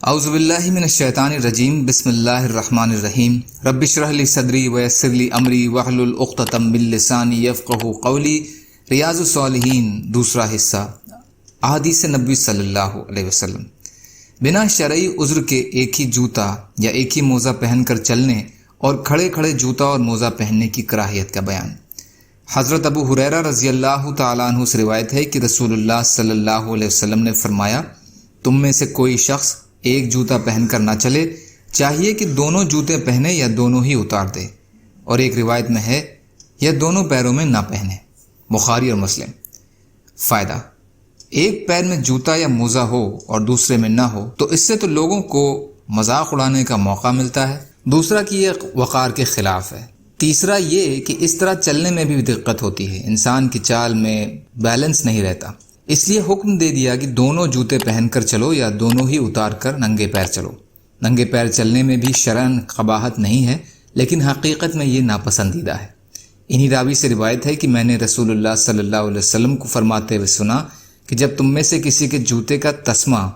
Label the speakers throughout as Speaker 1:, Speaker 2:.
Speaker 1: اعوذ باللہ من الشیطان الرجیم بسم اللہ الرحمن الرحیم رب اشرح لی صدری ویسر لی امری واحلل عقدۃ من لسانی یفقہوا قولی۔ ریاض الصالحین دوسرا حصہ، احادیث نبوی صلی اللہ علیہ وسلم۔ بنا شرعی عذر کے ایک ہی جوتا یا ایک ہی موزہ پہن کر چلنے اور کھڑے کھڑے جوتا اور موزہ پہننے کی کراہیت کا بیان۔ حضرت ابو ہریرہ رضی اللہ تعالیٰ عنہ سے روایت ہے کہ رسول اللہ صلی اللہ علیہ وسلم نے فرمایا، تم میں سے کوئی شخص ایک جوتا پہن کر نہ چلے، چاہیے کہ دونوں جوتے پہنے یا دونوں ہی اتار دے، اور ایک روایت میں ہے یا دونوں پیروں میں نہ پہنے۔ بخاری اور مسلم۔ فائدہ: ایک پیر میں جوتا یا موزہ ہو اور دوسرے میں نہ ہو تو اس سے تو لوگوں کو مذاق اڑانے کا موقع ملتا ہے، دوسرا کہ یہ وقار کے خلاف ہے، تیسرا یہ کہ اس طرح چلنے میں بھی دقت ہوتی ہے، انسان کی چال میں بیلنس نہیں رہتا، اس لیے حکم دے دیا کہ دونوں جوتے پہن کر چلو یا دونوں ہی اتار کر ننگے پیر چلو۔ ننگے پیر چلنے میں بھی شرعاً قباحت نہیں ہے، لیکن حقیقت میں یہ ناپسندیدہ ہے۔ انہی راوی سے روایت ہے کہ میں نے رسول اللہ صلی اللہ علیہ وسلم کو فرماتے ہوئے سنا کہ جب تم میں سے کسی کے جوتے کا تسمہ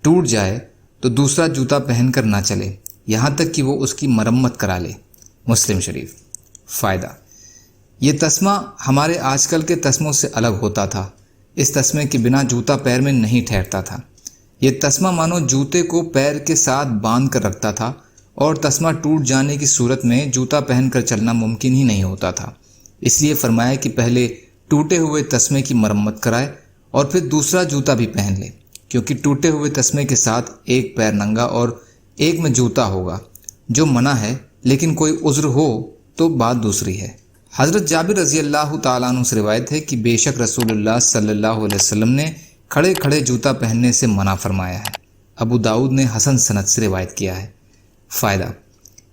Speaker 1: ٹوٹ جائے تو دوسرا جوتا پہن کر نہ چلے یہاں تک کہ وہ اس کی مرمت کرا لے۔ مسلم شریف۔ فائدہ: یہ تسمہ ہمارے آج کل کے تسموں سے الگ ہوتا تھا، اس تسمے کے بنا جوتا پیر میں نہیں ٹھہرتا تھا۔ یہ تسمہ مانو جوتے کو پیر کے ساتھ باندھ کر رکھتا تھا، اور تسمہ ٹوٹ جانے کی صورت میں جوتا پہن کر چلنا ممکن ہی نہیں ہوتا تھا۔ اس لیے فرمایا کہ پہلے ٹوٹے ہوئے تسمے کی مرمت کرائے اور پھر دوسرا جوتا بھی پہن لے، کیونکہ ٹوٹے ہوئے تسمے کے ساتھ ایک پیر ننگا اور ایک میں جوتا ہوگا، جو منع ہے، لیکن کوئی عذر ہو تو بات دوسری ہے۔ حضرت جابر رضی اللہ تعالیٰ عنہ سے روایت ہے کہ بے شک رسول اللہ صلی اللہ علیہ وسلم نے کھڑے کھڑے جوتا پہننے سے منع فرمایا ہے۔ ابو داؤد نے حسن سند سے روایت کیا ہے۔ فائدہ: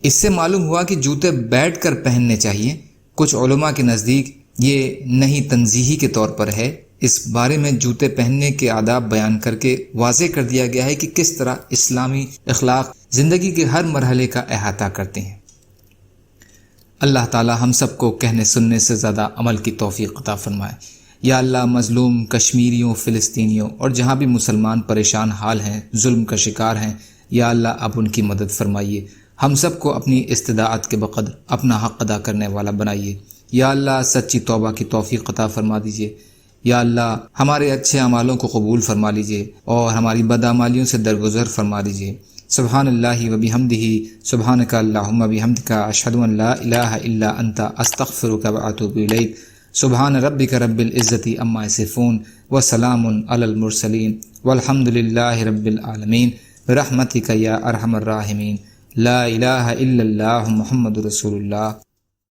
Speaker 1: اس سے معلوم ہوا کہ جوتے بیٹھ کر پہننے چاہیے۔ کچھ علماء کے نزدیک یہ نہیں تنزیہی کے طور پر ہے، اس بارے میں جوتے پہننے کے آداب بیان کر کے واضح کر دیا گیا ہے کہ کس طرح اسلامی اخلاق زندگی کے ہر مرحلے کا احاطہ کرتے ہیں۔ اللہ تعالی ہم سب کو کہنے سننے سے زیادہ عمل کی توفیق عطا فرمائے۔ یا اللہ، مظلوم کشمیریوں، فلسطینیوں اور جہاں بھی مسلمان پریشان حال ہیں، ظلم کا شکار ہیں، یا اللہ آپ ان کی مدد فرمائیے۔ ہم سب کو اپنی استطاعت کے بقدر اپنا حق ادا کرنے والا بنائیے۔ یا اللہ سچی توبہ کی توفیق عطا فرما دیجیے۔ یا اللہ ہمارے اچھے اعمالوں کو قبول فرما لیجیے اور ہماری بدعمالیوں سے درگزر فرما دیجیے۔ سبحان اللہ و بحمدہ، سبحانک اللہم و بحمدک، اشہد ان لا الہ الا انت، استغفرک و اتوب الیک۔ سبحان ربک رب العزۃ عما یصفون وسلام علی المرسلین والحمد للہ رب العالمین برحمتک یا ارحم الراحمین۔ لا الہ الا اللہ محمد رسول اللہ۔